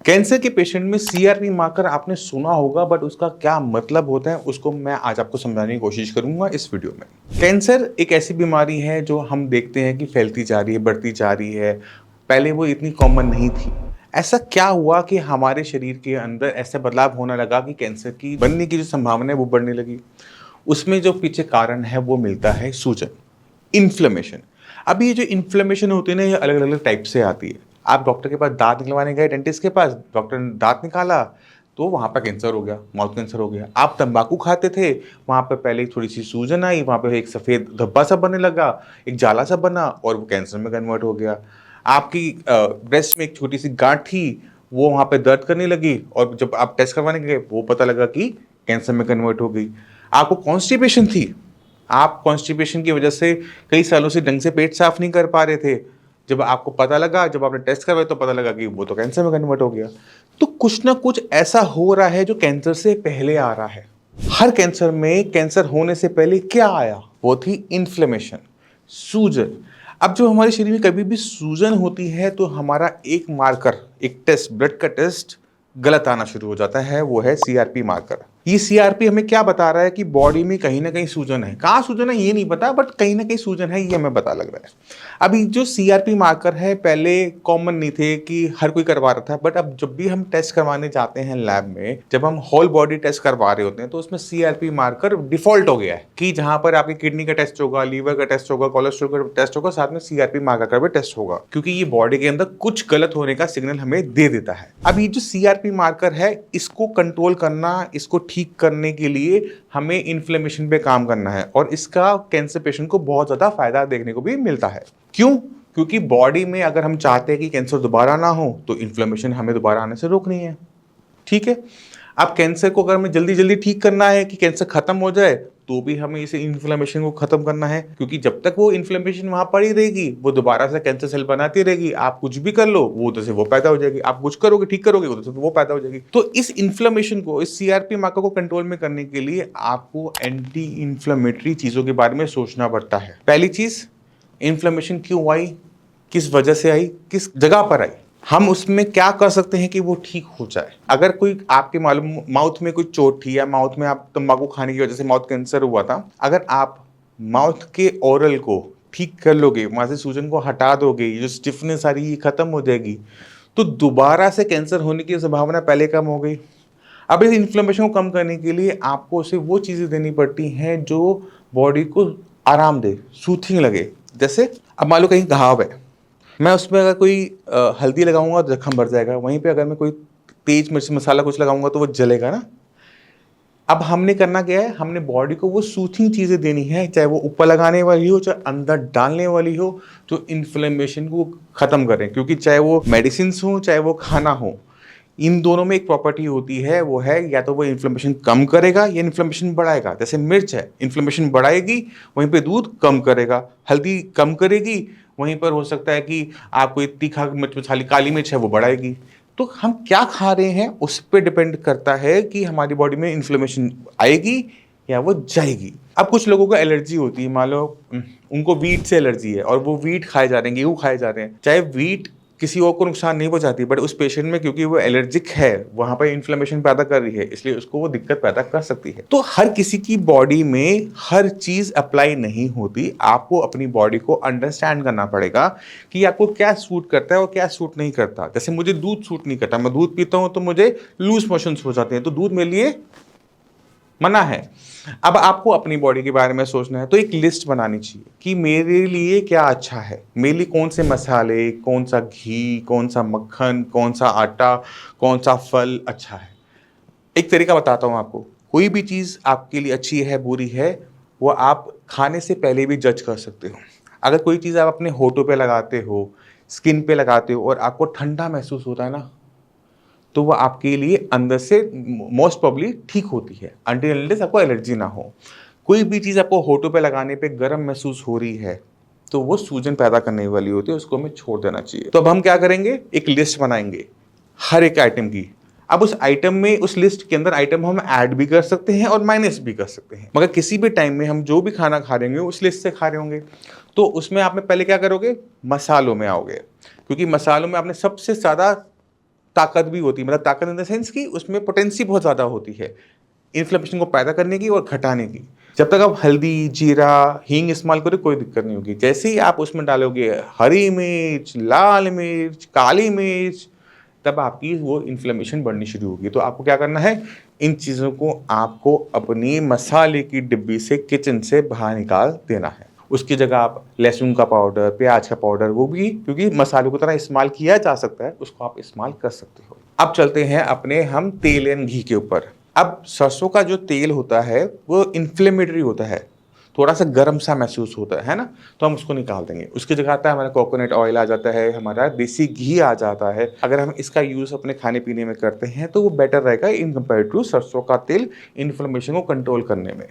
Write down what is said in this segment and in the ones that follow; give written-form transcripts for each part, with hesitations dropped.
Cancer के patient में CRP marker आपने सुना होगा, बट उसका क्या मतलब होता है उसको मैं आज आपको समझाने की कोशिश करूंगा इस वीडियो में। कैंसर एक ऐसी बीमारी है जो हम देखते हैं कि फैलती जा रही है, बढ़ती जा रही है। पहले वो इतनी कॉमन नहीं थी। ऐसा क्या हुआ कि हमारे शरीर के अंदर ऐसा बदलाव होने लगा कि कैंसर की बनने की जो संभावना है वो बढ़ने लगी। उसमें जो पीछे कारण है वो मिलता है सूजन, इन्फ्लेमेशन। अब ये जो इन्फ्लेमेशन होती है ना, ये अलग अलग टाइप से आती है। आप डॉक्टर के पास दांत निकलवाने गए, डेंटिस्ट के पास, डॉक्टर ने दांत निकाला तो वहाँ पर कैंसर हो गया, माउथ कैंसर हो गया। आप तंबाकू खाते थे, वहाँ पर पहले थोड़ी सी सूजन आई, वहाँ पर एक सफ़ेद धब्बा सा बनने लगा, एक जाला सा बना और वो कैंसर में कन्वर्ट हो गया। आपकी ब्रेस्ट में एक छोटी सी गांठ थी, वो वहाँ पे दर्द करने लगी और जब आप टेस्ट करवाने गए वो पता लगा कि कैंसर में कन्वर्ट हो गई। आपको कॉन्स्टिपेशन थी, आप कॉन्स्टिपेशन की वजह से कई सालों से ढंग से पेट साफ नहीं कर पा रहे थे। जब आपको पता लगा, जब आपने टेस्ट करवाया तो पता लगा कि वो तो कैंसर में कन्वर्ट हो गया। तो कुछ ना कुछ ऐसा हो रहा है जो कैंसर से पहले आ रहा है। हर कैंसर में कैंसर होने से पहले क्या आया? वो थी इन्फ्लेमेशन, सूजन। अब जब हमारे शरीर में कभी भी सूजन होती है तो हमारा एक मार्कर, एक टेस्ट, ब्लड का टेस्ट गलत आना शुरू हो जाता है, वो है सीआरपी मार्कर। ये सीआरपी हमें क्या बता रहा है कि बॉडी में कहीं ना कहीं सूजन है। कहाँ सूजन है ये नहीं पता, बट कहीं ना कहीं सूजन है ये हमें पता लग रहा है। अभी जो सीआरपी मार्कर है पहले कॉमन नहीं थे कि हर कोई करवा रहा था, बट अब जब भी हम टेस्ट करवाने जाते हैं लैब में, जब हम होल बॉडी टेस्ट करवा रहे होते हैं तो उसमें सीआरपी मार्कर डिफॉल्ट हो गया है कि जहां पर आपकी किडनी का टेस्ट होगा, लीवर का टेस्ट होगा, कोलेस्ट्रॉल का टेस्ट होगा, साथ में सीआरपी मार्कर का भी टेस्ट होगा, क्योंकि ये बॉडी के अंदर कुछ गलत होने का सिग्नल हमें दे देता है। अब ये जो सीआरपी मार्कर है, इसको कंट्रोल करना, इसको ठीक करने के लिए हमें इन्फ्लेमेशन पे काम करना है और इसका कैंसर पेशेंट को बहुत ज्यादा फायदा देखने को भी मिलता है। क्यों? क्योंकि बॉडी में अगर हम चाहते हैं कि कैंसर दोबारा ना हो तो इन्फ्लेमेशन हमें दोबारा आने से रोकनी है। ठीक है। अब कैंसर को अगर हमें जल्दी जल्दी ठीक करना है कि कैंसर खत्म हो जाए, तो भी हमें इसे इन्फ्लेमेशन को खत्म करना है, क्योंकि जब तक वो इन्फ्लेमेशन वहां पड़ी रहेगी वो दोबारा से कैंसर सेल बनाती रहेगी। आप कुछ भी कर लो वो उधर से वो पैदा हो जाएगी, आप कुछ करोगे ठीक करोगे उधर से वो पैदा हो जाएगी। तो इस इन्फ्लेमेशन को, इस सीआरपी मार्कर को कंट्रोल में करने के लिए आपको एंटी इन्फ्लेमेटरी चीजों के बारे में सोचना पड़ता है। पहली चीज, इन्फ्लेमेशन क्यों आई, किस वजह से आई, किस जगह पर आई, हम उसमें क्या कर सकते हैं कि वो ठीक हो जाए। अगर कोई आपके मालूम माउथ में कोई चोट थी या माउथ में आप तंबाकू खाने की वजह से माउथ कैंसर हुआ था, अगर आप माउथ के ओरल को ठीक कर लोगे, वहां से सूजन को हटा दोगे, ये जो स्टिफनेस आ रही है खत्म हो जाएगी, तो दोबारा से कैंसर होने की संभावना पहले कम हो गई। अब इस इन्फ्लेमेशन को कम करने के लिए आपको उसे वो चीजें देनी पड़ती हैं जो बॉडी को आराम दे, सूथिंग लगे। जैसे अब मान लो कहीं घाव है, मैं उसमें अगर कोई हल्दी लगाऊंगा तो जख्म भर जाएगा, वहीं पे अगर मैं कोई तेज मिर्च मसाला कुछ लगाऊंगा तो वो जलेगा ना। अब हमने करना क्या है, हमने बॉडी को वो सूथिंग चीज़ें देनी है, चाहे वो ऊपर लगाने वाली हो चाहे अंदर डालने वाली हो, जो इन्फ्लेमेशन को ख़त्म करें। क्योंकि चाहे वो मेडिसिन हो चाहे वो खाना हो, इन दोनों में एक प्रॉपर्टी होती है, वो है या तो वो इन्फ्लेमेशन कम करेगा या इन्फ्लेमेशन बढ़ाएगा। जैसे मिर्च है, इन्फ्लेमेशन बढ़ाएगी, वहीं पे दूध कम करेगा। हल्दी कम करेगी, वहीं पर हो सकता है कि आप कोई तीखा मिर्च मसाली काली मिर्च है वो बढ़ाएगी। तो हम क्या खा रहे हैं उस पर डिपेंड करता है कि हमारी बॉडी में इन्फ्लेमेशन आएगी या वो जाएगी। अब कुछ लोगों को एलर्जी होती है, मान लो उनको वीट से एलर्जी है और वो वीट खाए जा रहे हैं, गेहूँ खाए जा रहे हैं। चाहे वीट किसी और को नुकसान नहीं पहुंचाती, बट उस पेशेंट में क्योंकि वो एलर्जिक है, वहां पर इन्फ्लेमेशन पैदा कर रही है, इसलिए उसको वो दिक्कत पैदा कर सकती है। तो हर किसी की बॉडी में हर चीज अप्लाई नहीं होती। आपको अपनी बॉडी को अंडरस्टैंड करना पड़ेगा कि आपको क्या सूट करता है और क्या सूट नहीं करता। जैसे मुझे दूध सूट नहीं करता, मैं दूध पीता हूं तो मुझे लूज मोशंस हो जाते हैं, तो दूध मेरे लिए मना है। अब आपको अपनी बॉडी के बारे में सोचना है तो एक लिस्ट बनानी चाहिए कि मेरे लिए क्या अच्छा है, मेरे लिए कौन से मसाले, कौन सा घी, कौन सा मक्खन, कौन सा आटा, कौन सा फल अच्छा है। एक तरीका बताता हूँ आपको, कोई भी चीज़ आपके लिए अच्छी है बुरी है वो आप खाने से पहले भी जज कर सकते हो। अगर कोई चीज़ आप अपने होठों पे लगाते हो, स्किन पे लगाते हो और आपको ठंडा महसूस होता है ना, तो वो आपके लिए अंदर से मोस्ट प्रॉब्ली ठीक होती है, अनटिल अनलेस आपको एलर्जी ना हो। कोई भी चीज़ आपको होठों पे लगाने पे गर्म महसूस हो रही है तो वो सूजन पैदा करने वाली होती है, उसको हमें छोड़ देना चाहिए। तो अब हम क्या करेंगे, एक लिस्ट बनाएंगे हर एक आइटम की। अब उस आइटम में, उस लिस्ट के अंदर आइटम हम ऐड भी कर सकते हैं और माइनस भी कर सकते हैं, मगर किसी भी टाइम में हम जो भी खाना खा रहे होंगे उस लिस्ट से खा रहे होंगे। तो उसमें आपने पहले क्या करोगे, मसालों में आओगे, क्योंकि मसालों में आपने सबसे ज़्यादा ताकत भी होती है, मतलब ताकत इन द सेंस कि उसमें पोटेंसी बहुत ज़्यादा होती है इन्फ्लेमेशन को पैदा करने की और घटाने की। जब तक आप हल्दी, जीरा, हींग इस्तेमाल करो कोई दिक्कत नहीं होगी। जैसे ही आप उसमें डालोगे हरी मिर्च, लाल मिर्च, काली मिर्च, तब आपकी वो इन्फ्लेमेशन बढ़नी शुरू होगी। तो आपको क्या करना है, इन चीज़ों को आपको अपनी मसाले की डिब्बी से, किचन से बाहर निकाल देना है। उसकी जगह आप लहसुन का पाउडर, प्याज का पाउडर, वो भी क्योंकि मसालों की तरह इस्तेमाल किया जा सकता है, उसको आप इस्तेमाल कर सकते हो। अब चलते हैं अपने हम तेल एंड घी के ऊपर। अब सरसों का जो तेल होता है वो इन्फ्लेमेटरी होता है, थोड़ा सा गर्म सा महसूस होता है ना, तो हम उसको निकाल देंगे। उसकी जगह आता है हमारा कोकोनट ऑयल आ जाता है, हमारा देसी घी आ जाता है। अगर हम इसका यूज़ अपने खाने पीने में करते हैं तो वो बेटर रहेगा इन कंपेयर टू सरसों का तेल इन्फ्लेमेशन को कंट्रोल करने में।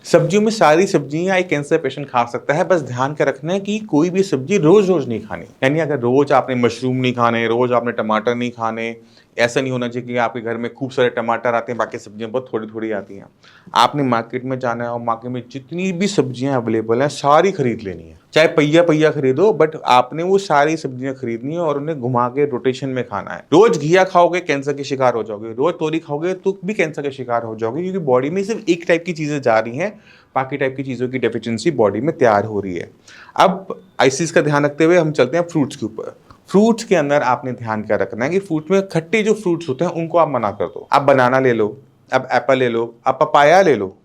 सब्जियों में सारी सब्जियां एक कैंसर पेशेंट खा सकता है, बस ध्यान का रखना है कि कोई भी सब्जी रोज रोज नहीं खानी। यानी अगर रोज आपने मशरूम नहीं खाने, रोज आपने टमाटर नहीं खाने, ऐसा नहीं होना चाहिए कि आपके घर में खूब सारे टमाटर आते हैं, बाकी सब्जियां बहुत थोड़ी थोड़ी आती हैं। आपने मार्केट में जाना है और मार्केट में जितनी भी सब्जियां अवेलेबल हैं सारी खरीद लेनी है, चाहे पहिया पहिया खरीदो, बट आपने वो सारी सब्जियां खरीदनी है और उन्हें घुमा के रोटेशन में खाना है। रोज घिया खाओगे कैंसर के शिकार हो जाओगे, रोज तोरी खाओगे तो भी कैंसर के शिकार हो जाओगे, क्योंकि बॉडी में सिर्फ एक टाइप की चीजें जा रही हैं, बाकी टाइप की चीजों की डेफिशिएंसी बॉडी में तैयार हो रही है। अब इस चीज का ध्यान रखते हुए हम चलते हैं फ्रूट्स के ऊपर। फ्रूट्स के अंदर आपने ध्यान क्या रखना है कि फ्रूट्स में खट्टे जो फ्रूट्स होते हैं उनको आप मना कर दो। आप बनाना ले लो, आप एप्पल ले लो, आप पपाया ले लो,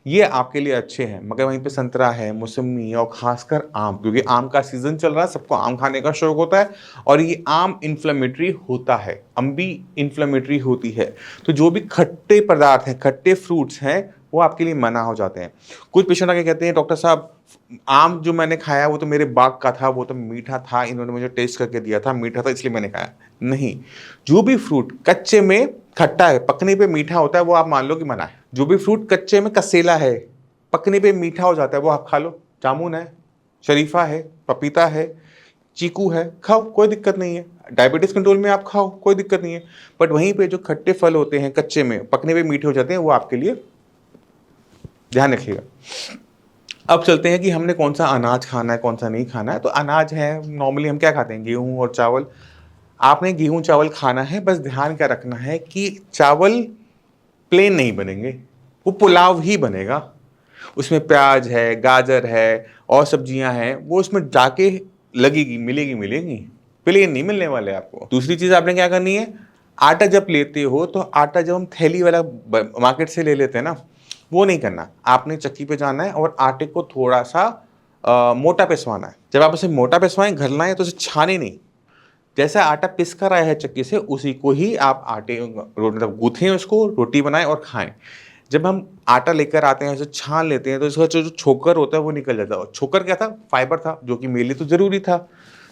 ये आपके लिए अच्छे हैं। मगर वहीं पे संतरा है, मौसमी और खासकर आम, क्योंकि आम का सीजन चल रहा है, सबको आम खाने का शौक होता है और ये आम इन्फ्लेमेटरी होता है, अम्बी इन्फ्लेमेटरी होती है। तो जो भी खट्टे पदार्थ हैं, खट्टे फ्रूट्स हैं, वो आपके लिए मना हो जाते हैं। कुछ पेशेंट आके कहते हैं डॉक्टर साहब आम जो मैंने खाया वो तो मेरे बाग का था, वो तो मीठा था, इन्होंने मुझे टेस्ट करके दिया था, मीठा था इसलिए मैंने खाया। नहीं, जो भी फ्रूट कच्चे में खट्टा है, पकने पे मीठा होता है, वो आप मान लो कि मना है। जो भी फ्रूट कच्चे में कसेला है, पकने पे मीठा हो जाता है, वो आप खा लो। जामुन है, शरीफा है, पपीता है, चीकू है, खाओ, कोई दिक्कत नहीं है। डायबिटीज कंट्रोल में आप खाओ, कोई दिक्कत नहीं है। बट वहीं पे जो खट्टे फल होते हैं कच्चे में, पकने पे मीठे हो जाते हैं, वो आपके लिए ध्यान रखिएगा। अब चलते हैं कि हमने कौन सा अनाज खाना है, कौन सा नहीं खाना है। तो अनाज है, नॉर्मली हम क्या खाते हैं, गेहूं और चावल। आपने गेहूं चावल खाना है, बस ध्यान क्या रखना है कि चावल प्लेन नहीं बनेंगे, वो पुलाव ही बनेगा। उसमें प्याज है, गाजर है और सब्जियां हैं, वो उसमें जाके लगेगी, मिलेगी मिलेगी, प्लेन नहीं मिलने वाले आपको। दूसरी चीज आपने क्या करनी है, आटा जब लेते हो तो आटा जब हम थैली वाला मार्केट से ले लेते हैं ना, वो नहीं करना। आपने चक्की पे जाना है और आटे को थोड़ा सा मोटा पिसवाना है। जब आप उसे मोटा पिसवाएं, घर लाएं, तो उसे छाने नहीं। जैसा आटा पिस कर आया है चक्की से, उसी को ही आप आटे मतलब गूंथें, उसको रोटी बनाएं और खाएं। जब हम आटा लेकर आते हैं, उसे छान लेते हैं, तो इसका जो छोकर होता है वो निकल जाता है। और छोकर क्या था, फाइबर था, जो कि मेरे लिए तो जरूरी था।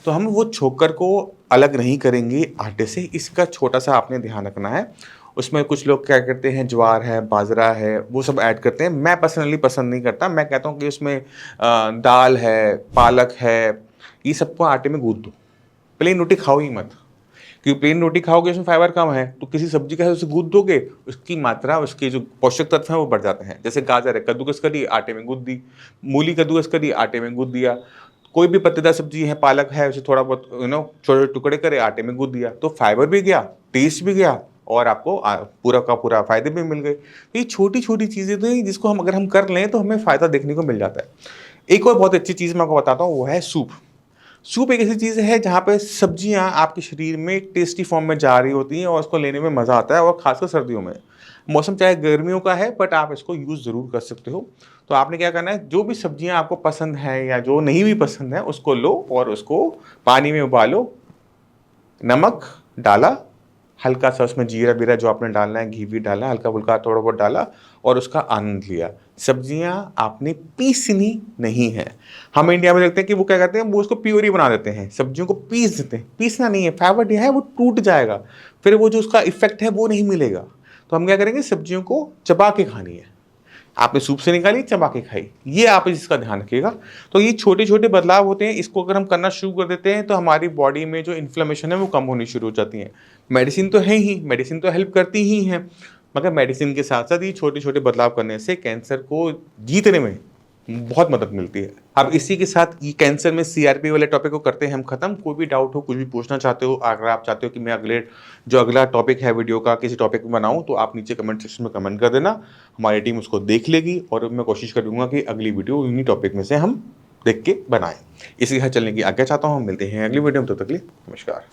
तो हम वो छोकर को अलग नहीं करेंगे आटे से, इसका छोटा सा आपने ध्यान रखना है। उसमें कुछ लोग क्या करते हैं, ज्वार है, बाजरा है, वो सब ऐड करते हैं। मैं पर्सनली पसंद नहीं करता। मैं कहता हूँ कि उसमें दाल है, पालक है, ये सबको आटे में गूंथ दो। प्लेन रोटी खाओ ही मत, क्योंकि प्लेन रोटी खाओगे उसमें फाइबर कम है, तो किसी सब्जी के साथ उसे गूंथ दोगे, उसकी मात्रा, उसके जो पोषक तत्व हैं वो बढ़ जाते हैं। जैसे गाजर है, कद्दूकस करी, आटे में गूंथ दी। मूली कद्दूकस करी, आटे में गूंथ दिया। कोई भी पत्तेदार सब्जी है, पालक है, उसे थोड़ा बहुत छोटे टुकड़े करे, आटे में गूंथ दिया, तो फाइबर भी गया, टेस्ट भी गया और आपको पूरा का पूरा फायदे भी मिल गए। तो ये छोटी छोटी चीज़ें तो जिसको हम अगर हम कर लें तो हमें फ़ायदा देखने को मिल जाता है। एक और बहुत अच्छी चीज़ मैं आपको बताता हूँ, वो है सूप। सूप एक ऐसी चीज़ है जहाँ पे सब्जियाँ आपके शरीर में एक टेस्टी फॉर्म में जा रही होती हैं और उसको लेने में मज़ा आता है, और खासकर सर्दियों में। मौसम चाहे गर्मियों का है, बट आप इसको यूज़ ज़रूर कर सकते हो। तो आपने क्या करना है, जो भी सब्जियाँ आपको पसंद है या जो नहीं भी पसंद है, उसको लो और उसको पानी में उबालो, नमक डाला, हल्का सा उसमें जीरा वीरा जो आपने डालना है, घी भी डाला, हल्का फुल्का थोड़ा बहुत डाला और उसका आनंद लिया। सब्जियां आपने पीसनी नहीं है। हम इंडिया में देखते हैं कि वो क्या करते हैं, वो उसको प्योरी बना देते हैं, सब्जियों को पीस देते हैं। पीसना नहीं है, फाइबर जो है वो टूट जाएगा, फिर वो जो उसका इफेक्ट है वो नहीं मिलेगा। तो हम क्या करेंगे, सब्जियों को चबा के खानी है। आपने सूप से निकाली, चबा के खाई, ये आप इसका ध्यान रखिएगा। तो ये छोटे छोटे बदलाव होते हैं, इसको अगर हम करना शुरू कर देते हैं तो हमारी बॉडी में जो इन्फ्लेमेशन है वो कम होनी शुरू हो जाती है। मेडिसिन तो है ही, मेडिसिन तो हेल्प करती ही है, मगर मेडिसिन के साथ साथ ये छोटे छोटे बदलाव करने से कैंसर को जीतने में बहुत मदद मिलती है। अब इसी के साथ ये कैंसर में सीआरपी वाले टॉपिक को करते हैं हम खत्म। कोई भी डाउट हो, कुछ भी पूछना चाहते हो, अगर आप चाहते हो कि मैं अगला टॉपिक है वीडियो का किसी टॉपिक में बनाऊं, तो आप नीचे कमेंट सेक्शन में कमेंट कर देना। हमारी टीम उसको देख लेगी और मैं कोशिश करूंगा कि अगली वीडियो इन्हीं टॉपिक में से हम देख के बनाएं। इसी के साथ चलने की आज्ञा चाहता हूं। हम मिलते हैं अगली वीडियो में, तब तक के लिए नमस्कार।